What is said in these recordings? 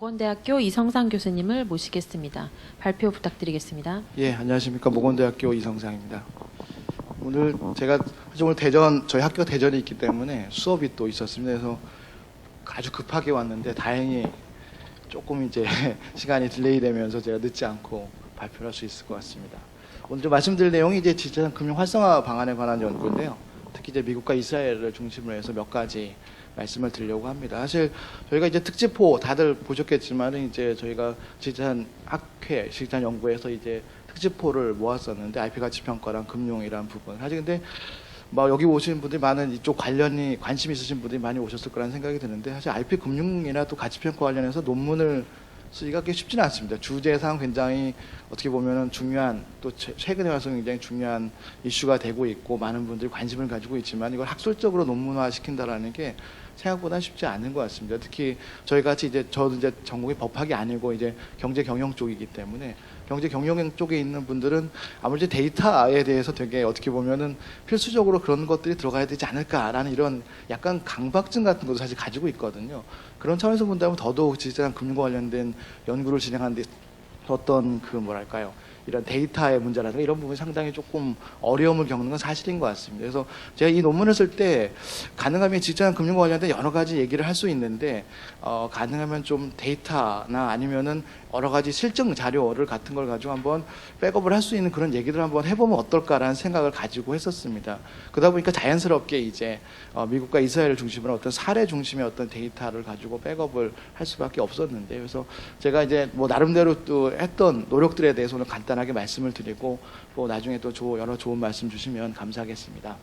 모건대학교 이성상 교수님을 모시겠습니다. 발표 부탁드리겠습니다. 예, 안녕하십니까. 모건대학교 이성상입니다. 오늘 제가 오늘 저희 학교 대전에 있기 때문에 수업이 또 있었습니다. 그래서 아주 급하게 왔는데 다행히 조금 이제 시간이 딜레이 되면서 제가 늦지 않고 발표를 할 수 있을 것 같습니다. 오늘 좀 말씀드릴 내용이 이제 디지털 금융 활성화 방안에 관한 연구인데요. 특히 이제 미국과 이스라엘을 중심으로 해서 몇 가지 말씀을 드리려고 합니다. 사실 저희가 이제 특집호 다들 보셨겠지만은 이제 저희가 지지한 학회, 지지한 연구에서 이제 특집호를 모았었는데 IP 가치 평가랑 금융이란 부분. 사실 근데 뭐 여기 오신 분들이 많은 이쪽 관련이 관심 있으신 분들이 많이 오셨을 거라는 생각이 드는데 사실 IP 금융이나 또 가치 평가 관련해서 논문을 쓰기가 그렇게 쉽지는 않습니다. 주제상 굉장히 어떻게 보면은 중요한 또 최근에 와서 굉장히 중요한 이슈가 되고 있고 많은 분들이 관심을 가지고 있지만 이걸 학술적으로 논문화 시킨다라는 게 생각보다 쉽지 않은 것 같습니다. 특히 저희 같이 이제 저도 이제 전공이 법학이 아니고 이제 경제 경영 쪽이기 때문에 경제 경영 쪽에 있는 분들은 아무래도 데이터에 대해서 되게 어떻게 보면은 필수적으로 그런 것들이 들어가야 되지 않을까라는 이런 약간 강박증 같은 것도 사실 가지고 있거든요. 그런 차원에서 본다면 더더욱 디지털한 금융과 관련된 연구를 진행하는데 어떤 그 뭐랄까요? 이런 데이터의 문제라든가 이런 부분이 상당히 조금 어려움을 겪는 건 사실인 것 같습니다. 그래서 제가 이 논문을 쓸 때 가능하면 디지털한 금융과 관련된 여러 가지 얘기를 할 수 있는데 가능하면 좀 데이터나 아니면은 여러 가지 실증 자료를 같은 걸 가지고 한번 백업을 할 수 있는 그런 얘기들을 한번 해보면 어떨까라는 생각을 가지고 했었습니다. 그러다 보니까 자연스럽게 이제 미국과 이스라엘을 중심으로 어떤 사례 중심의 어떤 데이터를 가지고 백업을 할 수밖에 없었는데 그래서 제가 이제 뭐 나름대로 또 했던 노력들에 대해서 오늘 간단하게 말씀을 드리고 또 나중에 또 여러 좋은 말씀 주시면 감사하겠습니다.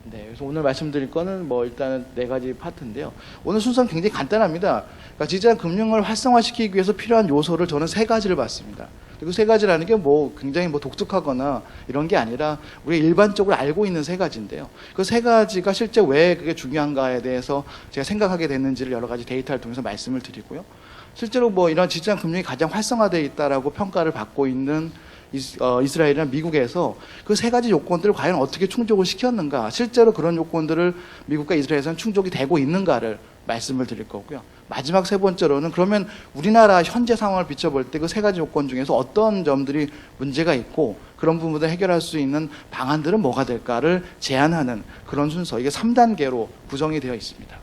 네, 그래서 오늘 말씀드릴 거는 뭐 일단은 4가지 파트인데요. 오늘 순서는 굉장히 간단합니다. 그러니까 디지털 금융을 활성화시키기 위해서 필요한 요소를 저는 3가지를 봤습니다. 그리고 3가지라는 게 뭐 굉장히 뭐 독특하거나 이런 게 아니라 우리 일반적으로 알고 있는 3가지인데요. 그 3가지가 실제 왜 그게 중요한가에 대해서 제가 생각하게 됐는지를 여러 가지 데이터를 통해서 말씀을 드리고요. 실제로 뭐 이런 디지털 금융이 가장 활성화되어 있다라고 평가를 받고 있는 이스라엘이나 미국에서 그 3가지 요건들을 과연 어떻게 충족을 시켰는가, 실제로 그런 요건들을 미국과 이스라엘에서는 충족이 되고 있는가를 말씀을 드릴 거고요. 마지막 3번째로는 그러면 우리나라 현재 상황을 비춰볼 때 그 3가지 요건 중에서 어떤 점들이 문제가 있고 그런 부분을 해결할 수 있는 방안들은 뭐가 될까를 제안하는 그런 순서, 이게 3단계로 구성이 되어 있습니다.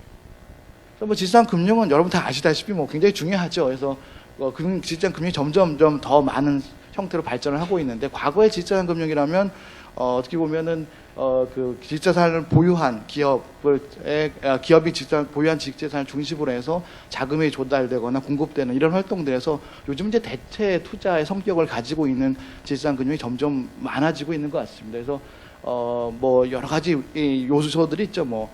뭐 디지털 금융은 여러분 다 아시다시피 뭐 굉장히 중요하죠. 그래서 디지털 금융이 점점 더 많은 형태로 발전을 하고 있는데 과거의 디지털 금융이라면 어떻게 보면은 그 지식재산을 보유한 기업이 보유한 지식재산을 중심으로 해서 자금이 조달되거나 공급되는 이런 활동들에서 요즘 이제 대체 투자의 성격을 가지고 있는 디지털 금융이 점점 많아지고 있는 것 같습니다. 그래서 뭐 여러 가지 요소들이 있죠. 뭐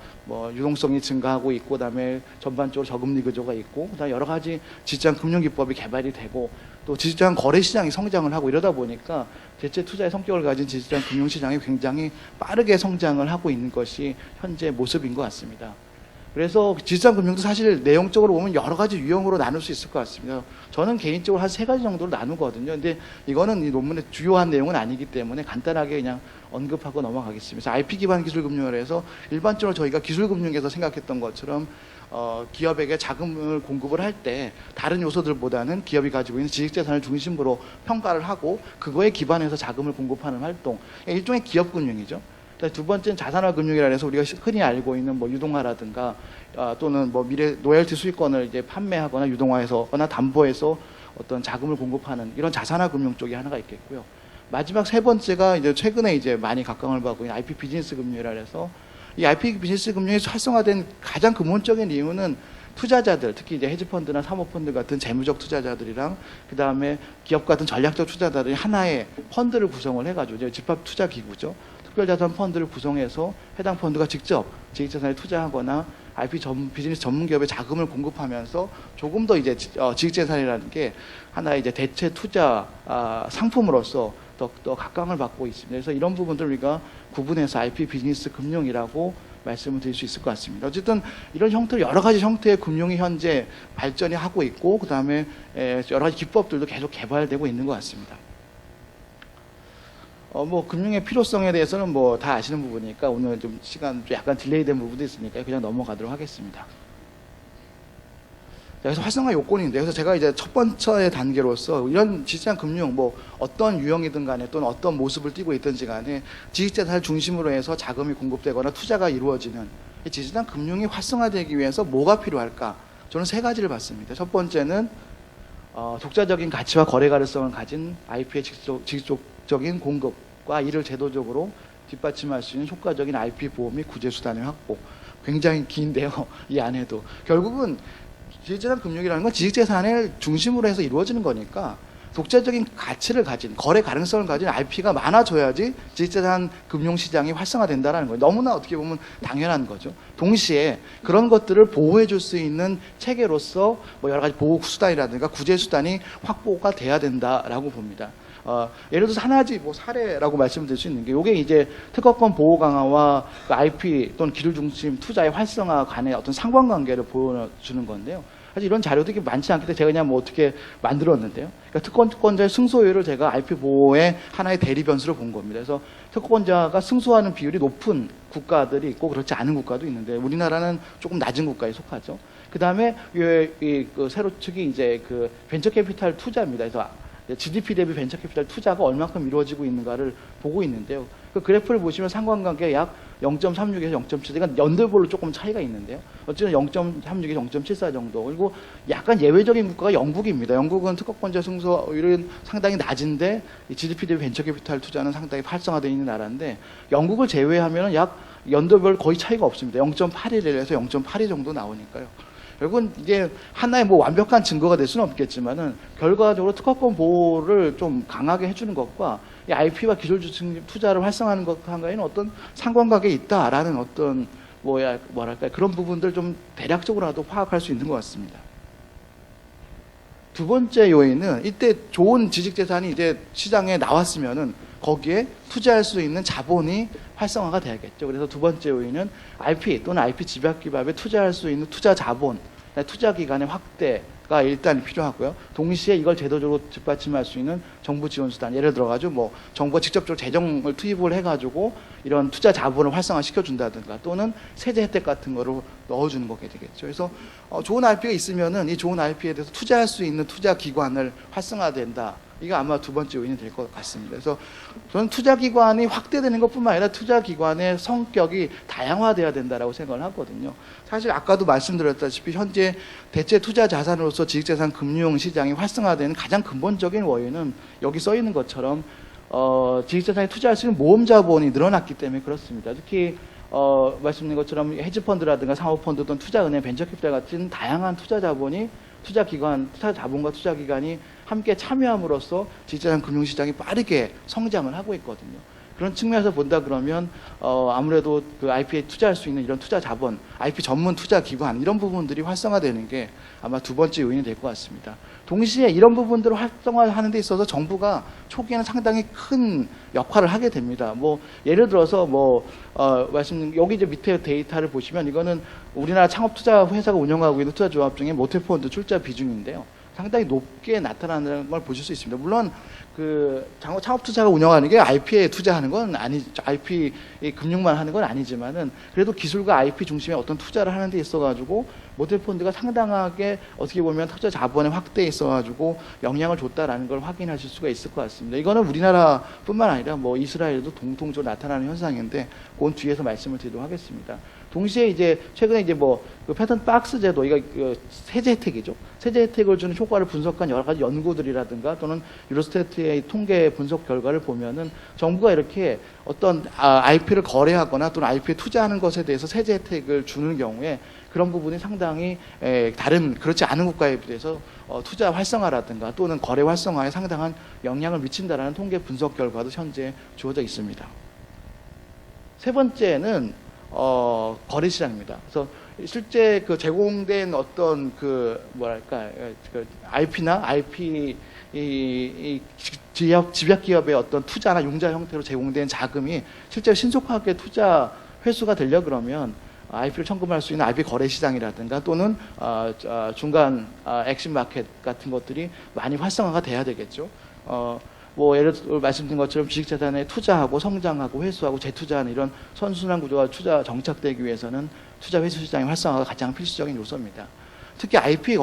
유동성이 증가하고 있고, 그다음에 전반적으로 저금리 구조가 있고, 그다음에 여러 가지 디지털 금융 기법이 개발이 되고, 또 디지털 거래 시장이 성장을 하고 이러다 보니까 대체 투자의 성격을 가진 디지털 금융 시장이 굉장히 빠르게 성장을 하고 있는 것이 현재 모습인 것 같습니다. 그래서 디지털 금융도 사실 내용적으로 보면 여러 가지 유형으로 나눌 수 있을 것 같습니다. 저는 개인적으로 한 3가지 정도로 나누거든요. 근데 이거는 이 논문의 주요한 내용은 아니기 때문에 간단하게 그냥 언급하고 넘어가겠습니다. IP 기반 기술 금융을 해서 일반적으로 저희가 기술 금융에서 생각했던 것처럼 기업에게 자금을 공급을 할 때 다른 요소들보다는 기업이 가지고 있는 지식재산을 중심으로 평가를 하고 그거에 기반해서 자금을 공급하는 활동, 일종의 기업 금융이죠. 2번째는 자산화 금융이라 해서 우리가 흔히 알고 있는 뭐 유동화라든가 또는 뭐 미래 로열티 수익권을 이제 판매하거나 유동화해서거나 담보해서 어떤 자금을 공급하는 이런 자산화 금융 쪽이 하나가 있겠고요. 마지막 3번째가 이제 최근에 이제 많이 각광을 받고 있는 IP 비즈니스 금융이라 해서 이 IP 비즈니스 금융이 활성화된 가장 근본적인 이유는 투자자들, 특히 이제 헤지펀드나 사모펀드 같은 재무적 투자자들이랑 그 다음에 기업 같은 전략적 투자자들이 하나의 펀드를 구성을 해가지고 이제 집합 투자 기구죠. 특별자산 펀드를 구성해서 해당 펀드가 직접 지식재산에 투자하거나 IP 비즈니스 전문 기업에 자금을 공급하면서 조금 더 이제 지식재산이라는 게 하나의 이제 대체 투자 상품으로서 더 각광을 받고 있습니다. 그래서 이런 부분들 우리가 구분해서 IP 비즈니스 금융이라고 말씀을 드릴 수 있을 것 같습니다. 어쨌든 이런 형태로 여러 가지 형태의 금융이 현재 발전이 하고 있고 그 다음에 여러 가지 기법들도 계속 개발되고 있는 것 같습니다. 뭐 금융의 필요성에 대해서는 뭐 다 아시는 부분이니까 오늘 좀 시간 좀 약간 딜레이된 부분도 있으니까 그냥 넘어가도록 하겠습니다. 자, 그래서 활성화 요건인데, 그래서 제가 이제 첫 번째 단계로서 이런 지식재산 금융, 뭐 어떤 유형이든 간에 또는 어떤 모습을 띠고 있든지 간에 지식재산을 중심으로 해서 자금이 공급되거나 투자가 이루어지는 이 지식재산 금융이 활성화되기 위해서 뭐가 필요할까? 저는 세 가지를 봤습니다. 첫 번째는 독자적인 가치와 거래 가능성을 가진 IP의 직접적인 공급과 이를 제도적으로 뒷받침할 수 있는 효과적인 IP 보험 및 구제 수단의 확보. 굉장히 긴데요. 이 안에도 결국은 지식재산 금융이라는 건 지식재산을 중심으로 해서 이루어지는 거니까 독자적인 가치를 가진, 거래 가능성을 가진 IP가 많아져야지 지식재산 금융시장이 활성화된다는 거예요. 너무나 어떻게 보면 당연한 거죠. 동시에 그런 것들을 보호해 줄 수 있는 체계로서 뭐 여러 가지 보호 수단이라든가 구제 수단이 확보가 돼야 된다라고 봅니다. 예를 들어서 하나지 뭐 사례라고 말씀드릴 수 있는 게, 이게 이제 특허권 보호 강화와 IP 또는 기술 중심 투자의 활성화 간의 어떤 상관관계를 보여주는 건데요. 사실 이런 자료들이 많지 않기 때문에 제가 그냥 뭐 어떻게 만들었는데요. 그러니까 특허권자의 승소율을 제가 IP 보호의 하나의 대리 변수로 본 겁니다. 그래서 특허권자가 승소하는 비율이 높은 국가들이 있고 그렇지 않은 국가도 있는데 우리나라는 조금 낮은 국가에 속하죠. 그 다음에 그 세로 측이 이제 그 벤처 캐피탈 투자입니다. 그래서 GDP 대비 벤처 캐피탈 투자가 얼마큼 이루어지고 있는가를 보고 있는데요. 그 그래프를 보시면 상관관계가 약 0.36에서 0.7, 그러니까 연도별로 조금 차이가 있는데요. 어쨌든 0.36에서 0.74 정도. 그리고 약간 예외적인 국가가 영국입니다. 영국은 특허권자 승소율은 상당히 낮은데 GDP 대비 벤처 캐피탈 투자는 상당히 활성화되어 있는 나라인데, 영국을 제외하면 약 연도별 거의 차이가 없습니다. 0.81에서 0.82 정도 나오니까요. 결국은 이게 하나의 뭐 완벽한 증거가 될 수는 없겠지만은 결과적으로 특허권 보호를 좀 강하게 해주는 것과 이 IP와 기술 투자를 활성화하는 것과는 어떤 상관관계가 있다라는 어떤 뭐랄까 그런 부분들 좀 대략적으로라도 파악할 수 있는 것 같습니다. 두 번째 요인은 이때 좋은 지식재산이 이제 시장에 나왔으면은 거기에 투자할 수 있는 자본이 활성화가 돼야겠죠. 그래서 두 번째 요인은 IP 또는 IP 집약기업에 투자할 수 있는 투자 자본, 투자 기간의 확대가 일단 필요하고요. 동시에 이걸 제도적으로 뒷받침할 수 있는 정부 지원 수단, 예를 들어가지고 뭐 정부가 직접적으로 재정을 투입을 해가지고 이런 투자 자본을 활성화시켜 준다든가 또는 세제 혜택 같은 거를 넣어주는 거게 되겠죠. 그래서 좋은 IP가 있으면은 이 좋은 IP에 대해서 투자할 수 있는 투자 기관을 활성화된다. 이게 아마 두 번째 요인이 될 것 같습니다. 그래서 저는 투자기관이 확대되는 것뿐만 아니라 투자기관의 성격이 다양화돼야 된다라고 생각을 하거든요. 사실 아까도 말씀드렸다시피 현재 대체 투자 자산으로서 지식재산 금융시장이 활성화되는 가장 근본적인 원인은 여기 써 있는 것처럼 지식재산에 투자할 수 있는 모험 자본이 늘어났기 때문에 그렇습니다. 특히 말씀드린 것처럼 헤지펀드라든가 사모펀드 또는 투자은행, 벤처캐피탈 같은 다양한 투자 자본이 투자기관, 투자 자본과 투자기관이 함께 참여함으로써 지식재산 금융시장이 빠르게 성장을 하고 있거든요. 그런 측면에서 본다 그러면 아무래도 그 IP에 투자할 수 있는 이런 투자 자본, IP 전문 투자 기관 이런 부분들이 활성화되는 게 아마 두 번째 요인이 될 것 같습니다. 동시에 이런 부분들을 활성화하는 데 있어서 정부가 초기에는 상당히 큰 역할을 하게 됩니다. 뭐 예를 들어서 여기 이제 밑에 데이터를 보시면 이거는 우리나라 창업투자 회사가 운영하고 있는 투자조합 중에 모태펀드 출자 비중인데요. 상당히 높게 나타나는 걸 보실 수 있습니다. 물론 그 창업투자가 운영하는 게 IP에 투자하는 건 IP 금융만 하는 건 아니지만은 그래도 기술과 IP 중심의 어떤 투자를 하는 데 있어가지고 모델펀드가 상당하게 어떻게 보면 투자 자본의 확대에 있어가지고 영향을 줬다라는 걸 확인하실 수가 있을 것 같습니다. 이거는 우리나라뿐만 아니라 뭐 이스라엘도 동통적으로 나타나는 현상인데 그건 뒤에서 말씀을 드리도록 하겠습니다. 동시에 이제 최근에 이제 그 패턴 박스 제도, 이거 세제 혜택이죠. 세제 혜택을 주는 효과를 분석한 여러 가지 연구들이라든가 또는 유로스태트의 통계 분석 결과를 보면은 정부가 이렇게 어떤 IP를 거래하거나 또는 IP에 투자하는 것에 대해서 세제 혜택을 주는 경우에 그런 부분이 상당히 다른 그렇지 않은 국가에 비해서 투자 활성화라든가 또는 거래 활성화에 상당한 영향을 미친다라는 통계 분석 결과도 현재 주어져 있습니다. 세 번째는 거래 시장입니다. 그래서 실제 그 제공된 어떤 IP나 IP 집약 기업의 어떤 투자나 융자 형태로 제공된 자금이 실제 신속하게 투자 회수가 되려 그러면 IP를 청구할 수 있는 IP 거래 시장이라든가 또는 중간 엑신 마켓 같은 것들이 많이 활성화가 돼야 되겠죠. 뭐 예를 들어 말씀드린 것처럼 주식자산에 투자하고 성장하고 회수하고 재투자하는 이런 선순환 구조가 투자 정착되기 위해서는 투자 회수 시장의 활성화가 가장 필수적인 요소입니다. 특히 IP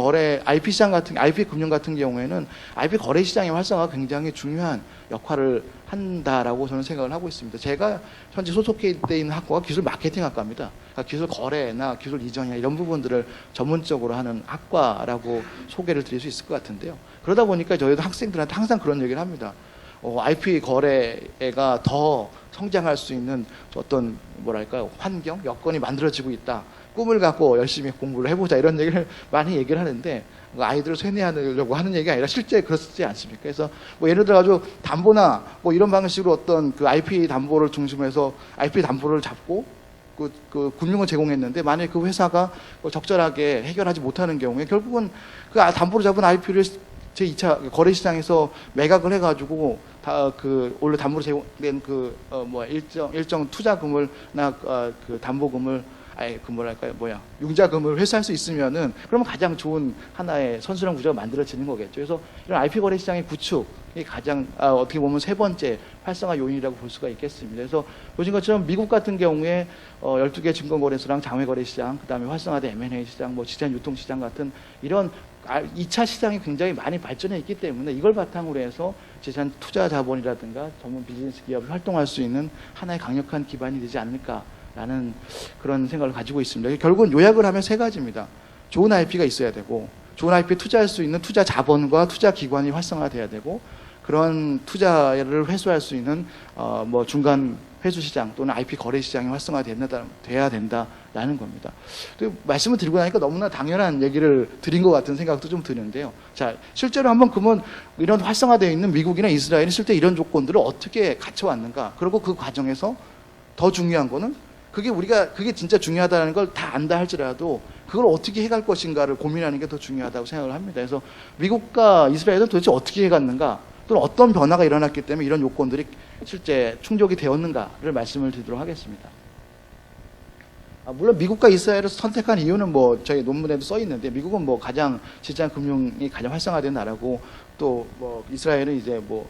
시장 같은, IP 금융 같은 경우에는 IP 거래 시장의 활성화가 굉장히 중요한 역할을 한다라고 저는 생각을 하고 있습니다. 제가 현재 소속해 있는 학과가 기술 마케팅 학과입니다. 그러니까 기술 거래나 기술 이전이나 이런 부분들을 전문적으로 하는 학과라고 소개를 드릴 수 있을 것 같은데요. 그러다 보니까 저희도 학생들한테 항상 그런 얘기를 합니다. IP 거래가 더 성장할 수 있는 어떤 뭐랄까요, 환경, 여건이 만들어지고 있다. 꿈을 갖고 열심히 공부를 해보자, 이런 얘기를 많이 얘기를 하는데, 아이들을 쇠뇌하려고 하는 얘기가 아니라 실제 그렇지 않습니까? 그래서 뭐 예를 들어 가지고 담보나 뭐 이런 방식으로 어떤 그 IP 담보를 중심으로 해서 IP 담보를 잡고 그 금융을 제공했는데, 만약에 그 회사가 적절하게 해결하지 못하는 경우에 결국은 그 담보를 잡은 IP를 제2차 거래 시장에서 매각을 해가지고 원래 담보로 제공된 일정 투자금을나 그 담보금을 융자금을 회수할 수 있으면은, 그러면 가장 좋은 하나의 선순환 구조가 만들어지는 거겠죠. 그래서 이런 IP 거래 시장의 구축이 가장 어떻게 보면 세 번째 활성화 요인이라고 볼 수가 있겠습니다. 그래서 보신 것처럼 미국 같은 경우에 12개 증권거래소랑 장외거래 시장, 그다음에 활성화된 M&A 시장, 뭐 지산 유통 시장 같은 이런 2차 시장이 굉장히 많이 발전해 있기 때문에 이걸 바탕으로 해서 지산 투자 자본이라든가 전문 비즈니스 기업이 활동할 수 있는 하나의 강력한 기반이 되지 않을까라는 그런 생각을 가지고 있습니다. 결국은 요약을 하면 세 가지입니다. 좋은 IP가 있어야 되고, 좋은 IP에 투자할 수 있는 투자 자본과 투자 기관이 활성화돼야 되고, 그런 투자를 회수할 수 있는 뭐 중간 회수 시장 또는 IP 거래 시장이 활성화돼야 된다라는 겁니다. 말씀을 드리고 나니까 너무나 당연한 얘기를 드린 것 같은 생각도 좀 드는데요. 자, 실제로 한번 그러면 이런 활성화되어 있는 미국이나 이스라엘이 실제 이런 조건들을 어떻게 갖춰왔는가? 그리고 그 과정에서 더 중요한 거는 그게 진짜 중요하다는 걸 다 안다 할지라도 그걸 어떻게 해갈 것인가를 고민하는 게 더 중요하다고 생각을 합니다. 그래서 미국과 이스라엘은 도대체 어떻게 해갔는가? 또는 어떤 변화가 일어났기 때문에 이런 요건들이 실제 충족이 되었는가를 말씀을 드리도록 하겠습니다. 물론 미국과 이스라엘을 선택한 이유는 뭐 저희 논문에도 써 있는데, 미국은 뭐 가장 시장 금융이 가장 활성화된 나라고, 또 뭐 이스라엘은 이제 뭐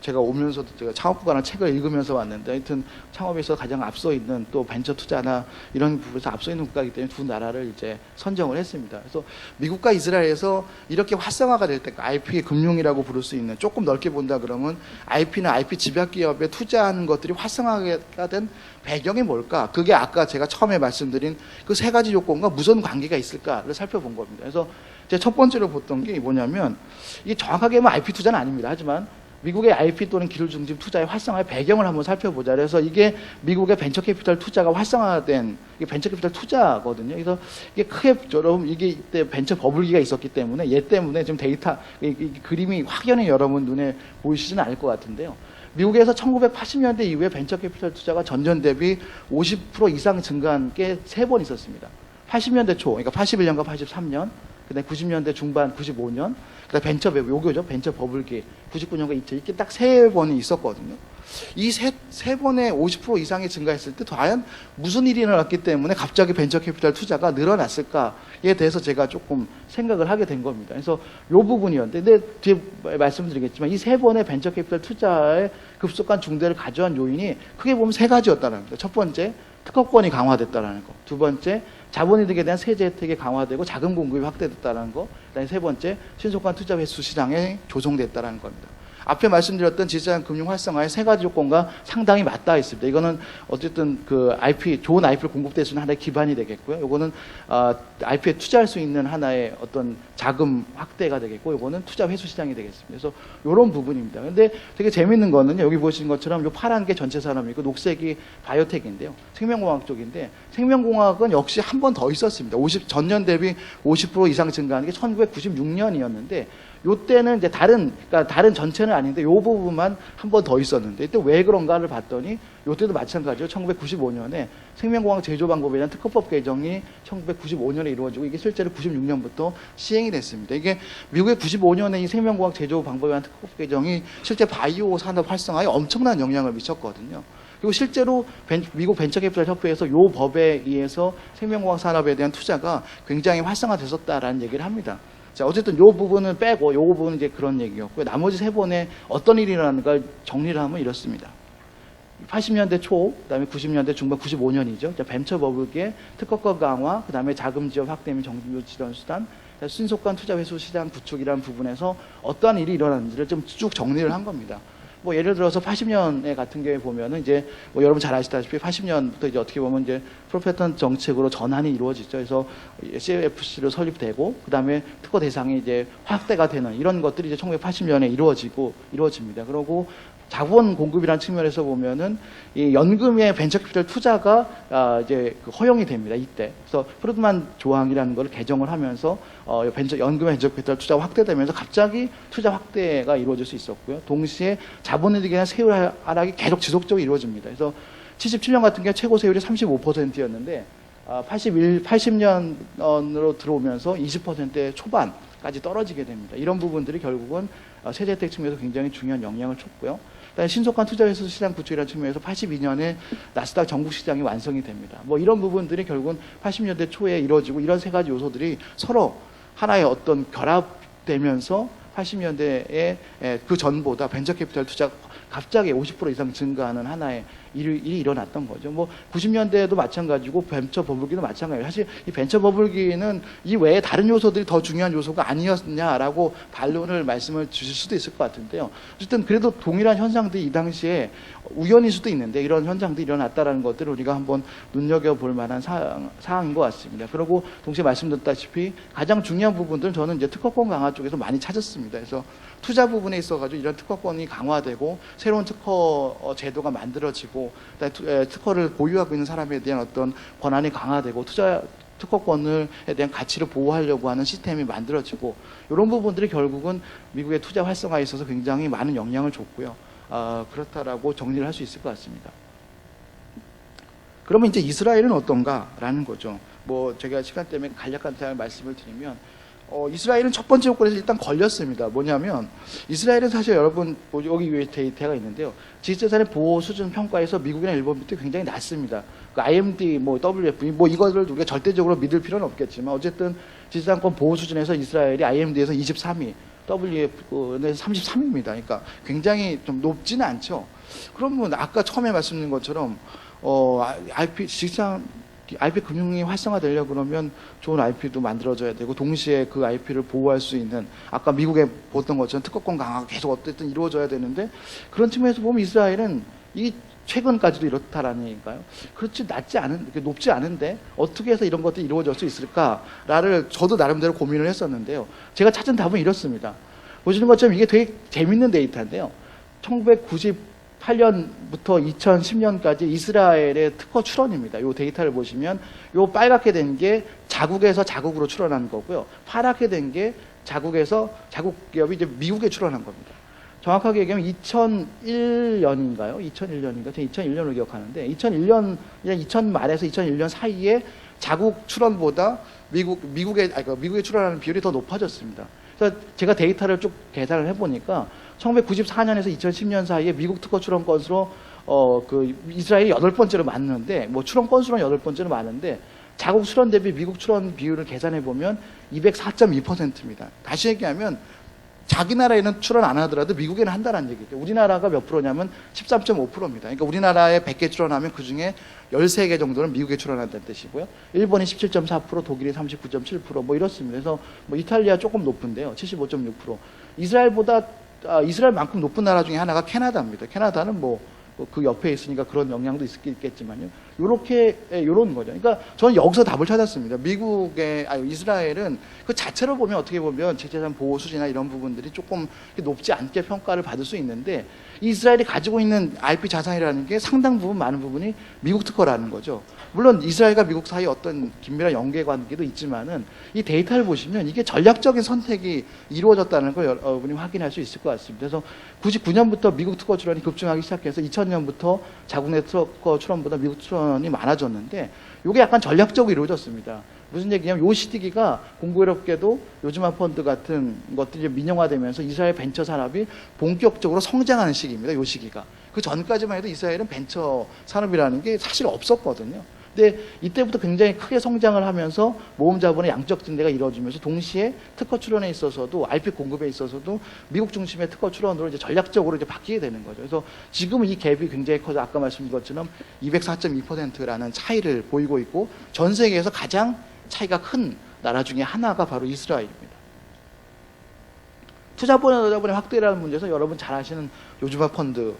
제가 오면서도 제가 창업부가라는 책을 읽으면서 왔는데, 하여튼 창업에서 가장 앞서 있는, 또 벤처 투자나 이런 부분에서 앞서 있는 국가이기 때문에 두 나라를 이제 선정을 했습니다. 그래서 미국과 이스라엘에서 이렇게 활성화가 될 때 IP 금융이라고 부를 수 있는, 조금 넓게 본다 그러면 IP나 IP 집약 기업에 투자하는 것들이 활성화가 된 배경이 뭘까? 그게 아까 제가 처음에 말씀드린 그 세 가지 요건과 무슨 관계가 있을까를 살펴본 겁니다. 그래서 제가 첫 번째로 봤던 게 뭐냐면, 이게 정확하게 뭐 IP 투자는 아닙니다. 하지만 미국의 IP 또는 기술 중심 투자의 활성화의 배경을 한번 살펴보자. 그래서 이게 미국의 벤처 캐피탈 투자가 활성화된, 이게 벤처 캐피탈 투자거든요. 그래서 이게 크게 여러분, 이게 이때 벤처 버블기가 있었기 때문에 얘 때문에 지금 데이터 이 그림이 확연히 여러분 눈에 보이시지는 않을 것 같은데요. 미국에서 1980년대 이후에 벤처 캐피탈 투자가 전년 대비 50% 이상 증가한 게 3번 있었습니다. 80년대 초, 그러니까 81년과 83년, 그다음에 90년대 중반, 95년, 그다음에 벤처 요거죠, 벤처 버블기 99년과 2000, 이렇게 딱 3번이 있었거든요. 이 세 번에 50% 이상이 증가했을 때 과연 무슨 일이 일어났기 때문에 갑자기 벤처 캐피탈 투자가 늘어났을까에 대해서 제가 조금 생각을 하게 된 겁니다. 그래서 이 부분이었는데, 근데 뒤에 말씀드리겠지만 이 3번의 벤처 캐피탈 투자의 급속한 중대를 가져온 요인이 크게 보면 3가지였다는 겁니다. 첫 번째, 특허권이 강화됐다는 거. 두 번째, 자본이득에 대한 세제 혜택이 강화되고 자금 공급이 확대됐다는 거. 그다음에 세 번째, 신속한 투자 회수 시장에 조성됐다는 겁니다. 앞에 말씀드렸던 지수자산 금융 활성화의 3가지 요건과 상당히 맞닿아 있습니다. 이거는 어쨌든 그 좋은 IP를 공급될 수 있는 하나의 기반이 되겠고요. 이거는 IP에 투자할 수 있는 하나의 어떤 자금 확대가 되겠고, 이거는 투자 회수 시장이 되겠습니다. 그래서 이런 부분입니다. 근데 되게 재밌는 거는 여기 보시는 것처럼 요 파란 게 전체 산업이고 녹색이 바이오텍인데요. 생명공학 쪽인데, 생명공학은 역시 한 번 더 있었습니다. 전년 대비 50% 이상 증가하는 게 1996년이었는데, 요때는 이제 다른 전체는 아닌데 요 부분만 한 번 더 있었는데, 이때 왜 그런가를 봤더니 요때도 마찬가지로 1995년에 생명공학 제조 방법에 대한 특허법 개정이 1995년에 이루어지고, 이게 실제로 96년부터 시행이 됐습니다. 이게 미국의 95년에 이 생명공학 제조 방법에 대한 특허법 개정이 실제 바이오 산업 활성화에 엄청난 영향을 미쳤거든요. 그리고 실제로 미국 벤처캐피탈 협회에서 이 법에 의해서 생명공학 산업에 대한 투자가 굉장히 활성화됐었다라는 얘기를 합니다. 자, 어쨌든 요 부분은 빼고 요 부분은 이제 그런 얘기였고요. 나머지 세 번에 어떤 일이 일어나는가 정리를 하면 이렇습니다. 80년대 초, 그다음에 90년대 중반, 95년이죠. 벤처 버블기의 특허권 강화, 그다음에 자금 지원 확대 및 정부 지원 수단, 신속한 투자 회수 시장 구축이라는 부분에서 어떠한 일이 일어났는지를 좀 쭉 정리를 한 겁니다. 뭐 예를 들어서 80년에 같은 경우에 보면은 이제 뭐 여러분 잘 아시다시피 80년부터 이제 어떻게 보면 이제 프로페턴 정책으로 전환이 이루어지죠. 그래서 CFC로 설립되고 그다음에 특허 대상이 이제 확대가 되는 이런 것들이 이제 1980년에 이루어집니다. 그리고 자본 공급이라는 측면에서 보면은 이 연금의 벤처 캐피털 투자가 이제 허용이 됩니다. 이때. 그래서 프루드만 조항이라는 걸 개정을 하면서 연금의 벤처 캐피털 투자가 확대되면서 갑자기 투자 확대가 이루어질 수 있었고요. 동시에 자본이익에 대한 세율 하락이 계속 지속적으로 이루어집니다. 그래서 77년 같은 경우 최고 세율이 35%였는데 80년으로 들어오면서 20% 초반까지 떨어지게 됩니다. 이런 부분들이 결국은 세제 혜택 측면에서 굉장히 중요한 영향을 줬고요. 그다음에 신속한 투자 회수 시장 구축이라는 측면에서 82년에 나스닥 전국 시장이 완성이 됩니다. 뭐 이런 부분들이 결국은 80년대 초에 이루어지고 이런 세 가지 요소들이 서로 하나의 어떤 결합되면서 80년대에 그 전보다 벤처 캐피털 투자가 갑자기 50% 이상 증가하는 하나의 일이 일어났던 거죠. 뭐 90년대에도 마찬가지고 벤처 버블기도 마찬가지예요. 사실 이 벤처 버블기는 이 외에 다른 요소들이 더 중요한 요소가 아니었냐라고 반론을 말씀을 주실 수도 있을 것 같은데요. 어쨌든 그래도 동일한 현상들이 이 당시에 우연일 수도 있는데 이런 현상들이 일어났다라는 것들을 우리가 한번 눈여겨볼 만한 사항인 것 같습니다. 그리고 동시에 말씀드렸다시피 가장 중요한 부분들은 저는 이제 특허권 강화 쪽에서 많이 찾았습니다. 그래서 투자 부분에 있어가지고 이런 특허권이 강화되고 새로운 특허 제도가 만들어지고 특허를 보유하고 있는 사람에 대한 어떤 권한이 강화되고 특허권에 대한 가치를 보호하려고 하는 시스템이 만들어지고 이런 부분들이 결국은 미국의 투자 활성화에 있어서 굉장히 많은 영향을 줬고요. 그렇다라고 정리를 할 수 있을 것 같습니다. 그러면 이제 이스라엘은 어떤가라는 거죠. 뭐 제가 시간 때문에 간략한 말씀을 드리면 이스라엘은 첫 번째 요건에서 일단 걸렸습니다. 뭐냐면 이스라엘은 사실 여러분 여기 위에 데이터가 있는데요. 지식재산의 보호 수준 평가에서 미국이나 일본 밑에 굉장히 낮습니다. 그 IMD, 뭐 WF, 뭐 이거를 우리가 절대적으로 믿을 필요는 없겠지만 어쨌든 지식재산권 보호 수준에서 이스라엘이 IMD에서 23위, WF는 33위입니다. 그러니까 굉장히 좀 높지는 않죠. 그러면 아까 처음에 말씀드린 것처럼 IP 금융이 활성화되려고 그러면 좋은 IP도 만들어져야 되고 동시에 그 IP를 보호할 수 있는 아까 미국에 보던 것처럼 특허권 강화가 계속 어쨌든 이루어져야 되는데 그런 측면에서 보면 이스라엘은 이 최근까지도 이렇다라는 얘기인가요? 그렇지 높지 않은데 어떻게 해서 이런 것들이 이루어질 수 있을까를 저도 나름대로 고민을 했었는데요. 제가 찾은 답은 이렇습니다. 보시는 것처럼 이게 되게 재밌는 데이터인데요. 1998년부터 2010년까지 이스라엘의 특허 출원입니다. 이 데이터를 보시면 이 빨갛게 된 게 자국에서 자국으로 출원한 거고요. 파랗게 된 게 자국에서 자국 기업이 이제 미국에 출원한 겁니다. 정확하게 얘기하면 2001년인가요? 2001년인가? 제가 2001년으로 기억하는데 2001년 2000 말에서 2001년 사이에 자국 출원보다 미국에 출원하는 비율이 더 높아졌습니다. 그래서 제가 데이터를 쭉 계산을 해보니까 1994년에서 2010년 사이에 미국 특허 출원 건수로 이스라엘이 8번째로 많은데 뭐 출원 건수로는 8번째로 많은데 자국 출원 대비 미국 출원 비율을 계산해 보면 204.2%입니다. 다시 얘기하면 자기 나라에는 출원 안 하더라도 미국에는 한다는 얘기죠. 우리나라가 몇 프로냐면 13.5%입니다. 그러니까 우리나라에 100개 출원하면 그중에 13개 정도는 미국에 출원한다는 뜻이고요. 일본이 17.4%, 독일이 39.7%, 뭐 이렇습니다. 그래서 뭐 이탈리아 조금 높은데요. 75.6%. 이스라엘만큼 높은 나라 중에 하나가 캐나다입니다. 캐나다는 뭐 그 옆에 있으니까 그런 영향도 있겠지만요. 요런 거죠. 그러니까 저는 여기서 답을 찾았습니다. 이스라엘은 그 자체로 보면 어떻게 보면 지식재산 보호 수준이나 이런 부분들이 조금 높지 않게 평가를 받을 수 있는데 이스라엘이 가지고 있는 IP 자산이라는 게 상당 부분 많은 부분이 미국 특허라는 거죠. 물론 이스라엘과 미국 사이에 어떤 긴밀한 연계관계도 있지만은 이 데이터를 보시면 이게 전략적인 선택이 이루어졌다는 걸 여러분이 확인할 수 있을 것 같습니다. 그래서 99년부터 미국 특허 출원이 급증하기 시작해서 2000년부터 자국 내 특허 출원보다 미국 출원이 많아졌는데 이게 약간 전략적으로 이루어졌습니다. 무슨 얘기냐면 요 시기가 공교롭게도 요즈마 펀드 같은 것들이 민영화되면서 이스라엘 벤처 산업이 본격적으로 성장하는 시기입니다. 요 시기가. 그 전까지만 해도 이스라엘은 벤처 산업이라는 게 사실 없었거든요. 근데 이때부터 굉장히 크게 성장을 하면서 모험 자본의 양적 증대가 이루어지면서 동시에 특허 출원에 있어서도 IP 공급에 있어서도 미국 중심의 특허 출원으로 이제 전략적으로 이제 바뀌게 되는 거죠. 그래서 지금은 이 갭이 굉장히 커서 아까 말씀드린 것처럼 204.2%라는 차이를 보이고 있고 전 세계에서 가장 차이가 큰 나라 중에 하나가 바로 이스라엘입니다. 투자자본의 확대라는 문제에서 여러분 잘 아시는 요즈마 펀드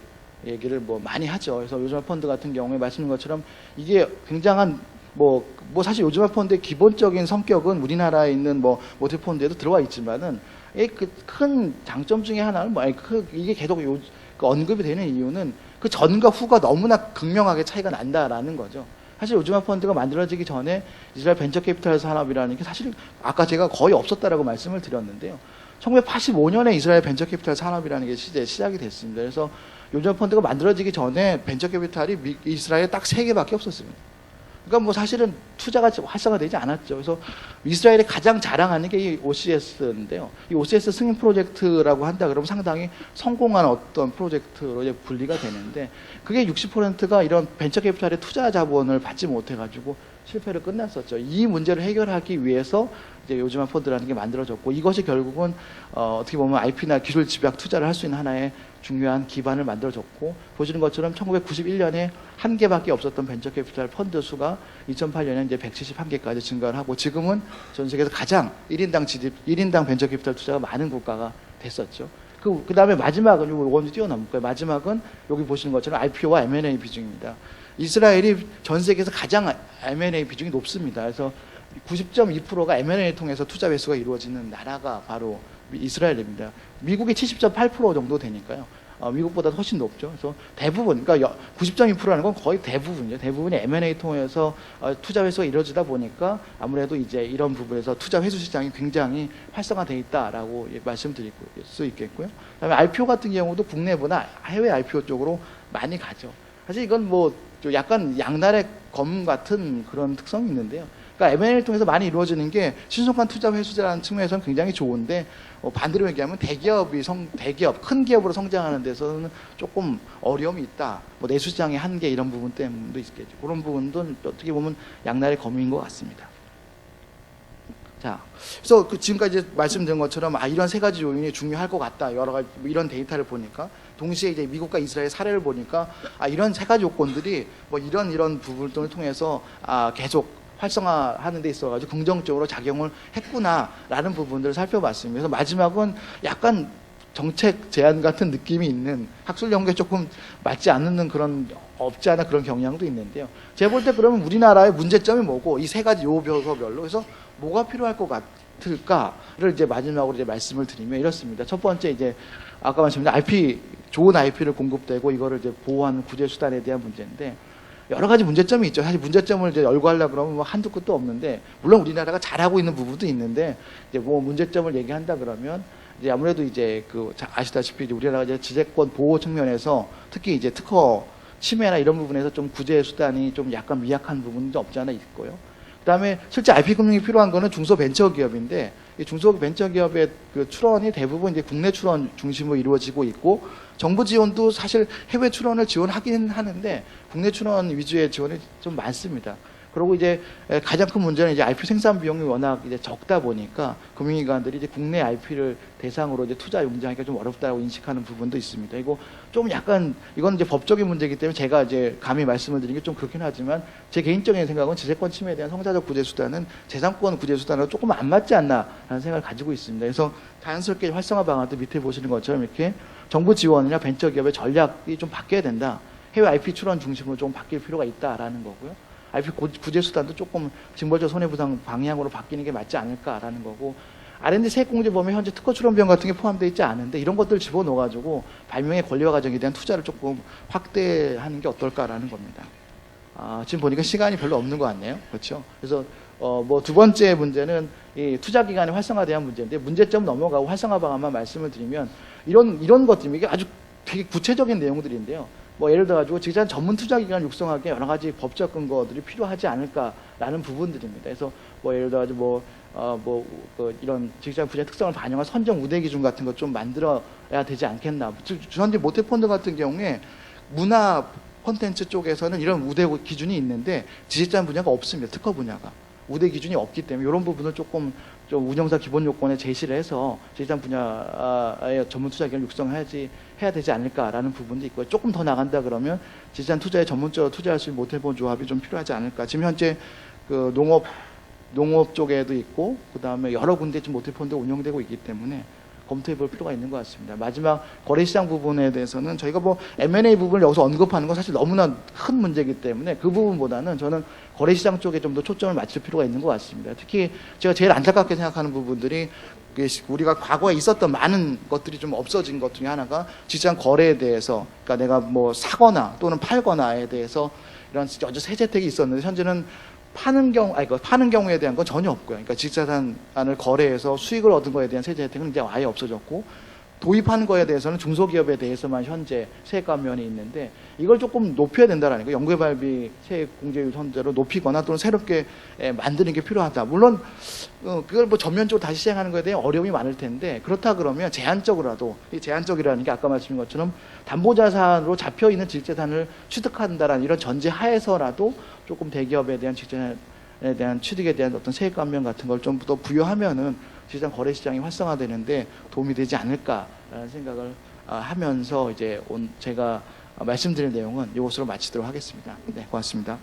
얘기를 뭐 많이 하죠. 그래서 요즈마 펀드 같은 경우에 말씀드린 것처럼 이게 굉장한 뭐 사실 요즈마 펀드의 기본적인 성격은 우리나라에 있는 뭐 모태 펀드에도 들어와 있지만은 그 큰 장점 중에 하나는 이게 계속 그 언급이 되는 이유는 그 전과 후가 너무나 극명하게 차이가 난다라는 거죠. 사실 요즈마 펀드가 만들어지기 전에 이스라엘 벤처 캐피탈 산업이라는 게 사실 아까 제가 거의 없었다라고 말씀을 드렸는데요. 1985년에 이스라엘 벤처 캐피탈 산업이라는 게 시작이 됐습니다. 그래서 요즈마 펀드가 만들어지기 전에 벤처 캐피탈이 이스라엘에 딱 3개밖에 없었습니다. 그러니까 뭐 사실은 투자가 활성화되지 않았죠. 그래서 이스라엘이 가장 자랑하는 게 이 OCS인데요. 이 OCS 승인 프로젝트라고 한다 그러면 상당히 성공한 어떤 프로젝트로 이제 분리가 되는데 그게 60%가 이런 벤처 캐피탈의 투자 자본을 받지 못해가지고 실패를 끝났었죠. 이 문제를 해결하기 위해서 이제 요즈마 펀드라는 게 만들어졌고 이것이 결국은 어떻게 보면 IP나 기술 집약 투자를 할 수 있는 하나의 중요한 기반을 만들어줬고 보시는 것처럼 1991년에 한 개밖에 없었던 벤처 캐피탈 펀드 수가 2008년에 이제 171개까지 증가를 하고 지금은 전 세계에서 가장 1인당 벤처 캐피탈 투자가 많은 국가가 됐었죠. 그 다음에 마지막은 요거 뛰어넘을 거예요. 마지막은 여기 보시는 것처럼 IPO와 M&A 비중입니다. 이스라엘이 전 세계에서 가장 M&A 비중이 높습니다. 그래서 90.2%가 M&A 통해서 투자 회수가 이루어지는 나라가 바로 이스라엘입니다. 미국이 70.8% 정도 되니까요. 미국보다 훨씬 높죠. 그래서 대부분, 그러니까 90.2%라는 건 거의 대부분이죠. 대부분이 M&A 통해서 투자 회수가 이루어지다 보니까 아무래도 이제 이런 부분에서 투자 회수 시장이 굉장히 활성화되어 있다라고 말씀드릴 수 있겠고요. 그다음에 IPO 같은 경우도 국내보다 해외 IPO 쪽으로 많이 가죠. 사실 이건 뭐 약간 양날의 검 같은 그런 특성이 있는데요. 그러니까 M&A를 통해서 많이 이루어지는 게 신속한 투자 회수자라는 측면에서는 굉장히 좋은데 반대로 얘기하면 대기업, 큰 기업으로 성장하는 데서는 조금 어려움이 있다. 뭐 내수시장의 한계 이런 부분 때문도 있겠죠. 그런 부분도 어떻게 보면 양날의 검인 것 같습니다. 자, 그래서 지금까지 말씀드린 것처럼 이런 3가지 요인이 중요할 것 같다. 여러 가지 이런 데이터를 보니까 동시에 이제 미국과 이스라엘 사례를 보니까 이런 3가지 요건들이 뭐 이런 부분을 통해서 계속 활성화하는 데 있어가지고 긍정적으로 작용을 했구나라는 부분들을 살펴봤습니다. 그래서 마지막은 약간 정책 제안 같은 느낌이 있는 학술 연구에 조금 맞지 않는 그런 없지 않아 그런 경향도 있는데요. 제가 볼 때 그러면 우리나라의 문제점이 뭐고 이 3가지 요소별로 해서 뭐가 필요할 것 같을까를 이제 마지막으로 이제 말씀을 드리면 이렇습니다. 첫 번째 이제 아까 말씀드린 좋은 IP를 공급되고 이거를 이제 보호하는 구제 수단에 대한 문제인데 여러 가지 문제점이 있죠. 사실 문제점을 이제 열거하려고 그러면 뭐 한두 끝도 없는데 물론 우리나라가 잘하고 있는 부분도 있는데 이제 뭐 문제점을 얘기한다 그러면 이제 아무래도 이제 아시다시피 이제 우리나라가 이제 지재권 보호 측면에서 특히 이제 특허 침해나 이런 부분에서 좀 구제 수단이 좀 약간 미약한 부분도 없지 않아 있고요. 그다음에 실제 IP 금융이 필요한 거는 중소벤처기업인데 이 중소벤처기업의 그 출원이 대부분 이제 국내 출원 중심으로 이루어지고 있고 정부 지원도 사실 해외 출원을 지원하긴 하는데 국내 출원 위주의 지원이 좀 많습니다. 그리고 이제 가장 큰 문제는 이제 IP 생산 비용이 워낙 이제 적다 보니까 금융기관들이 이제 국내 IP를 대상으로 이제 투자 용지하기가 좀 어렵다고 인식하는 부분도 있습니다. 이거 좀 약간 이건 이제 법적인 문제이기 때문에 제가 이제 감히 말씀을 드리는 게 좀 그렇긴 하지만 제 개인적인 생각은 지재권 침해에 대한 성사적 구제 수단은 재산권 구제 수단으로 조금 안 맞지 않나라는 생각을 가지고 있습니다. 그래서 자연스럽게 활성화 방안도 밑에 보시는 것처럼 이렇게 정부 지원이나 벤처기업의 전략이 좀 바뀌어야 된다. 해외 IP 출원 중심으로 좀 바뀔 필요가 있다라는 거고요. IP 구제 수단도 조금 징벌적 손해보상 방향으로 바뀌는 게 맞지 않을까라는 거고 R&D 세액공제 범위 현재 특허 출원 비용 같은 게 포함되어 있지 않은데 이런 것들 집어넣어가지고 발명의 권리와 과정에 대한 투자를 조금 확대하는 게 어떨까라는 겁니다. 지금 보니까 시간이 별로 없는 것 같네요. 그렇죠? 그래서 뭐 두 번째 문제는 이 투자 기관의 활성화에 대한 문제인데 문제점 넘어가고 활성화 방안만 말씀을 드리면 이런 것들 이게 아주 되게 구체적인 내용들인데요. 뭐 예를 들어가지고 직장 전문 투자 기관 육성하기에 여러 가지 법적 근거들이 필요하지 않을까라는 부분들입니다. 그래서 뭐 예를 들어가지고 이런 직장 분야 특성을 반영한 선정 우대 기준 같은 것 좀 만들어야 되지 않겠나. 현재 모태펀드 같은 경우에 문화 콘텐츠 쪽에서는 이런 우대 기준이 있는데 지식자산 분야가 없습니다. 특허 분야가. 우대 기준이 없기 때문에 이런 부분을 조금 좀 운영사 기본 요건에 제시를 해서 지식자산 분야의 전문 투자 기관을 해야 되지 않을까라는 부분도 있고요. 조금 더 나간다 그러면 지식자산 투자에 전문적으로 투자할 수 있는 모태본 조합이 좀 필요하지 않을까. 지금 현재 그 농업 쪽에도 있고 그다음에 여러 군데 지금 모태펀드 운영되고 있기 때문에 검토해 볼 필요가 있는 것 같습니다. 마지막 거래시장 부분에 대해서는 저희가 뭐 M&A 부분을 여기서 언급하는 건 사실 너무나 큰 문제이기 때문에 그 부분보다는 저는 거래시장 쪽에 좀 더 초점을 맞출 필요가 있는 것 같습니다. 특히 제가 제일 안타깝게 생각하는 부분들이 우리가 과거에 있었던 많은 것들이 좀 없어진 것 중에 하나가 지장 거래에 대해서, 그러니까 내가 뭐 사거나 또는 팔거나에 대해서 이런 여러 세제 혜택이 있었는데 현재는 파는 경우에 대한 건 전혀 없고요. 그러니까 지식자산을 거래해서 수익을 얻은 거에 대한 세제 혜택은 이제 아예 없어졌고, 도입하는 거에 대해서는 중소기업에 대해서만 현재 세액 감면이 있는데 이걸 조금 높여야 된다라는 거. 연구개발비 세액 공제율 현재로 높이거나 또는 새롭게 만드는 게 필요하다. 물론 그걸 뭐 전면적으로 다시 시행하는 거에 대해 어려움이 많을 텐데, 그렇다 그러면 제한적으로라도, 이 제한적이라는 게 아까 말씀드린 것처럼 담보자산으로 잡혀 있는 지식자산을 취득한다라는 이런 전제 하에서라도 조금 대기업에 대한 지식자산에 대한 취득에 대한 어떤 세액 감면 같은 걸 좀 더 부여하면은 지식자산 거래 시장이 활성화되는데 도움이 되지 않을까라는 생각을 하면서 이제 제가 말씀드릴 내용은 이것으로 마치도록 하겠습니다. 네, 고맙습니다.